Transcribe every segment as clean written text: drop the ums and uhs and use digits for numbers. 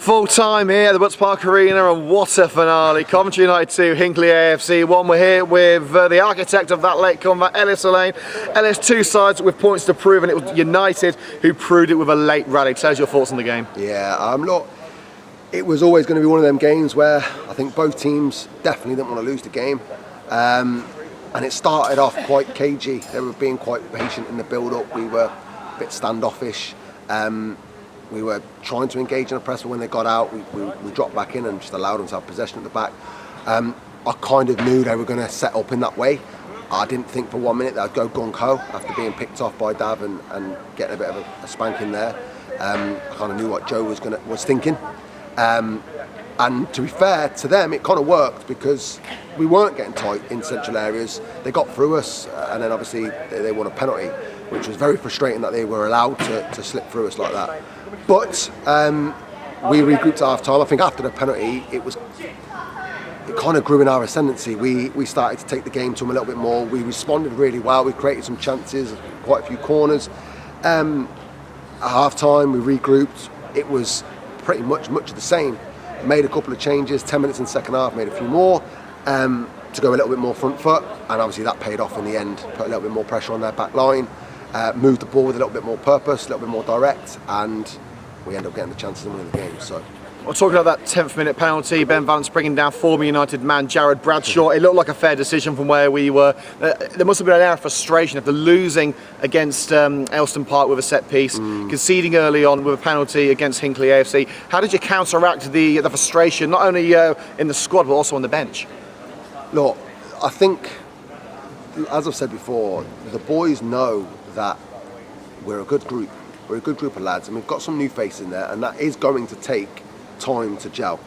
Full time here at the Butts Park Arena, and what a finale. Coventry United 2, Hinckley AFC 1. We're here with the architect of that late comeback, Ellis Alleyne. Ellis, two sides with points to prove, and it was United who proved it with a late rally. Tell us your thoughts on the game. Yeah, it was always going to be one of them games where I think both teams definitely didn't want to lose the game. And it started off quite cagey. They were being quite patient in the build-up. We were a bit standoffish. We were trying to engage in a press, but when they got out, we dropped back in and just allowed them to have possession at the back. I kind of knew they were going to set up in that way. I didn't think for 1 minute they'd go gung-ho after being picked off by Dav and getting a bit of a spanking there. I kind of knew what Joe was thinking. And to be fair to them, it kind of worked because we weren't getting tight in central areas. They got through us, and then obviously they won a penalty, which was very frustrating that they were allowed to slip through us like that. But we regrouped at half time. I think after the penalty, it kind of grew in our ascendancy. We started to take the game to them a little bit more. We responded really well. We created some chances, quite a few corners. At half time, we regrouped. It was pretty much of the same. Made a couple of changes, 10 minutes in the second half, made a few more to go a little bit more front foot, and obviously that paid off in the end. Put a little bit more pressure on their back line, moved the ball with a little bit more purpose, a little bit more direct, and we ended up getting the chances of winning the game. So. Well, talking about that 10th minute penalty, Ben Vance bringing down former United man Jared Bradshaw. It looked like a fair decision from where we were. There must have been an air of frustration after losing against Elston Park with a set piece, conceding early on with a penalty against Hinckley AFC. How did you counteract the frustration, not only in the squad but also on the bench? Look, I think, as I've said before, the boys know that we're a good group. We're a good group of lads, and we've got some new faces in there, and that is going to take time to gel.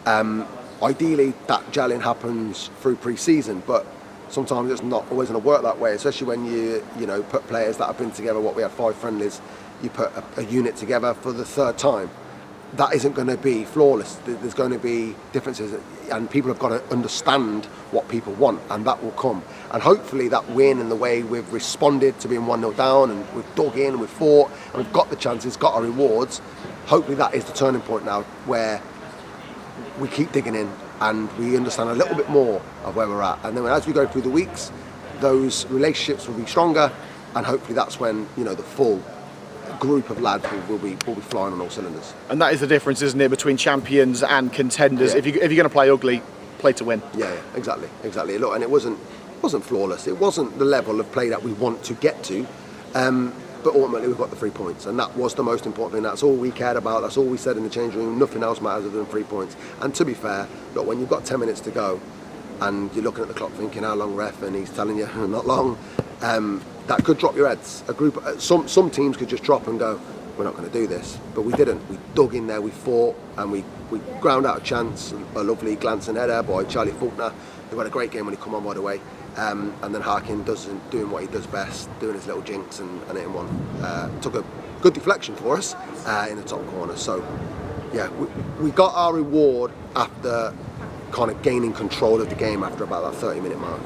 Ideally, that gelling happens through pre-season, but sometimes it's not always going to work that way, especially when you put players that have been together. We had 5 friendlies, you put a unit together for the 3rd time. That isn't going to be flawless. There's going to be differences, and people have got to understand what people want, and that will come. And hopefully that win and the way we've responded to being 1-0 down, and we've dug in, we've fought, and we've got the chances, got our rewards. Hopefully that is the turning point now, where we keep digging in and we understand a little bit more of where we're at. And then as we go through the weeks, those relationships will be stronger, and hopefully that's when the full group of lads will be flying on all cylinders. And that is the difference, isn't it, between champions and contenders? Yeah. If you're going to play ugly, play to win. Yeah, exactly. Look, and it wasn't flawless. It wasn't the level of play that we want to get to. But ultimately we've got the 3 points, and that was the most important thing. That's all we cared about. That's all we said in the change room. Nothing else matters other than 3 points. And to be fair, look, when you've got 10 minutes to go and you're looking at the clock thinking how long, ref, and he's telling you not long, that could drop your heads. Some teams could just drop and go, we're not going to do this, but we didn't. We dug in there, we fought, and we ground out a chance. A lovely glancing header by Charlie Faulkner, who had a great game when he come on, by the way. And then Harkin doing what he does best, doing his little jinx and hitting one. Took a good deflection for us in the top corner. So yeah, we got our reward after kind of gaining control of the game after about that 30-minute mark.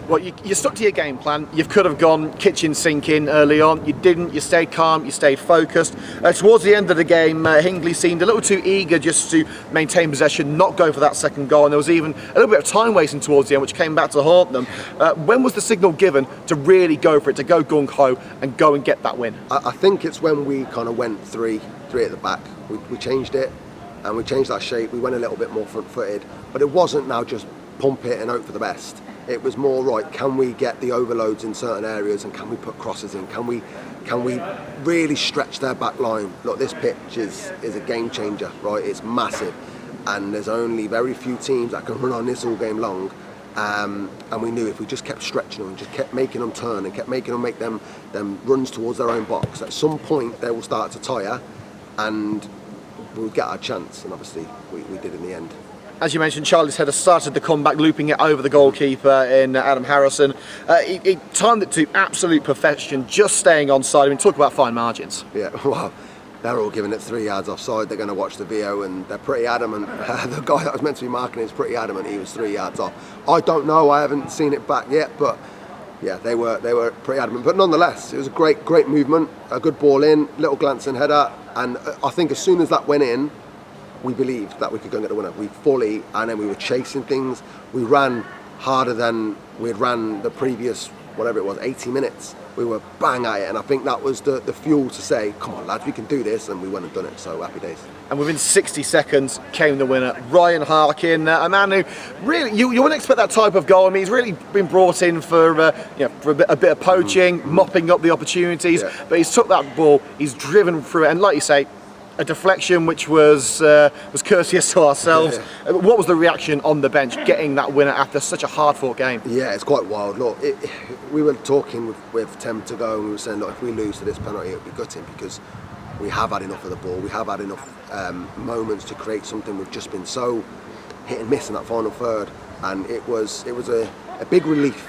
Well, you stuck to your game plan. You could have gone kitchen sink in early on. You didn't. You stayed calm. You stayed focused. Towards the end of the game, Hinckley seemed a little too eager just to maintain possession, not go for that second goal. And there was even a little bit of time wasting towards the end, which came back to haunt them. When was the signal given to really go for it, to go gung-ho and go and get that win? I think it's when we kind of went three at the back. We changed it, and we changed our shape. We went a little bit more front-footed. But it wasn't now just pump it and hope for the best. It was more, right, can we get the overloads in certain areas, and can we put crosses in? Can we really stretch their back line? Look, this pitch is a game changer, right? It's massive, and there's only very few teams that can run on this all game long. And we knew if we just kept stretching them and just kept making them turn and kept making them make them runs towards their own box, at some point they will start to tire, and we'll get our chance. And obviously we did in the end. As you mentioned, Charlie's header started the comeback, looping it over the goalkeeper in Adam Harrison. He timed it to absolute perfection, just staying onside. I mean, talk about fine margins. Yeah, well, they're all giving it 3 yards offside. They're going to watch the video, and they're pretty adamant. The guy that was meant to be marking it is pretty adamant he was 3 yards off. I don't know. I haven't seen it back yet, but yeah, they were pretty adamant. But nonetheless, it was a great movement, a good ball in, little glancing header, and I think as soon as that went in, we believed that we could go and get the winner. And then we were chasing things. We ran harder than we'd ran the previous, whatever it was, 80 minutes. We were bang at it, and I think that was the fuel to say, come on lads, we can do this, and we went and done it, so happy days. And within 60 seconds came the winner, Ryan Harkin, a man who really, you wouldn't expect that type of goal. I mean, he's really been brought in for a bit of poaching, mopping up the opportunities, but he's took that ball, he's driven through it, and like you say, a deflection which was courteous to ourselves. What was the reaction on the bench getting that winner after such a hard-fought game? Yeah, it's quite wild. Look, we were talking with Tem to go, and we were saying, look, if we lose to this penalty, it'll be gutting because we have had enough of the ball. We have had enough moments to create something. We've just been so hit and miss in that final third, and it was a big relief.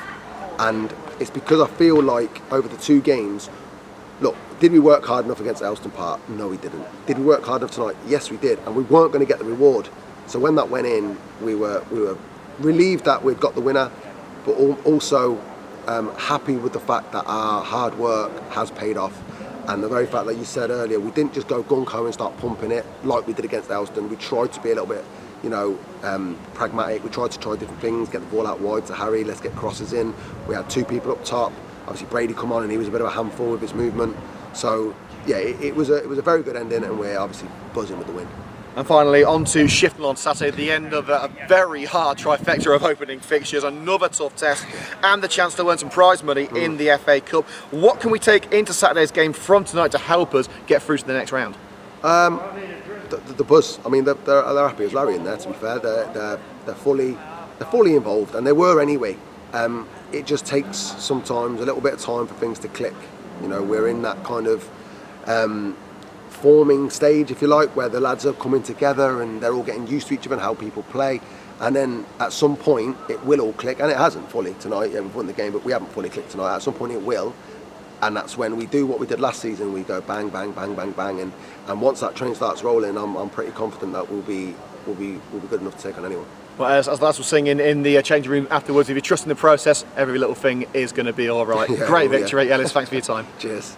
And it's because I feel like over the 2 games, look, did we work hard enough against Elston Park? No, we didn't. Did we work hard enough tonight? Yes, we did. And we weren't going to get the reward. So when that went in, we were relieved that we'd got the winner, but also happy with the fact that our hard work has paid off. And the very fact that you said earlier, we didn't just go gung-ho and start pumping it like we did against Elston. We tried to be a little bit, pragmatic. We tried to try different things, get the ball out wide to Harry, let's get crosses in. We had 2 people up top. Obviously Brady come on and he was a bit of a handful with his movement. So yeah, it was a very good ending, and we're obviously buzzing with the win. And finally, on to Shifnal on Saturday, the end of a very hard trifecta of opening fixtures, another tough test, and the chance to earn some prize money in the FA Cup. What can we take into Saturday's game from tonight to help us get through to the next round? The buzz. I mean, they're happy as Larry in there. To be fair, they're fully involved, and they were anyway. It just takes sometimes a little bit of time for things to click. We're in that kind of forming stage, if you like, where the lads are coming together and they're all getting used to each other and how people play. And then at some point it will all click, and it hasn't fully tonight. We've won the game, but we haven't fully clicked tonight. At some point it will, and that's when we do what we did last season. We go bang, bang, bang, bang, bang, and once that train starts rolling, I'm pretty confident that we'll be good enough to take on anyone. Well, as the lads were singing in the changing room afterwards, if you trust in the process, every little thing is going to be all right. Great victory, Ellis. Thanks for your time. Cheers.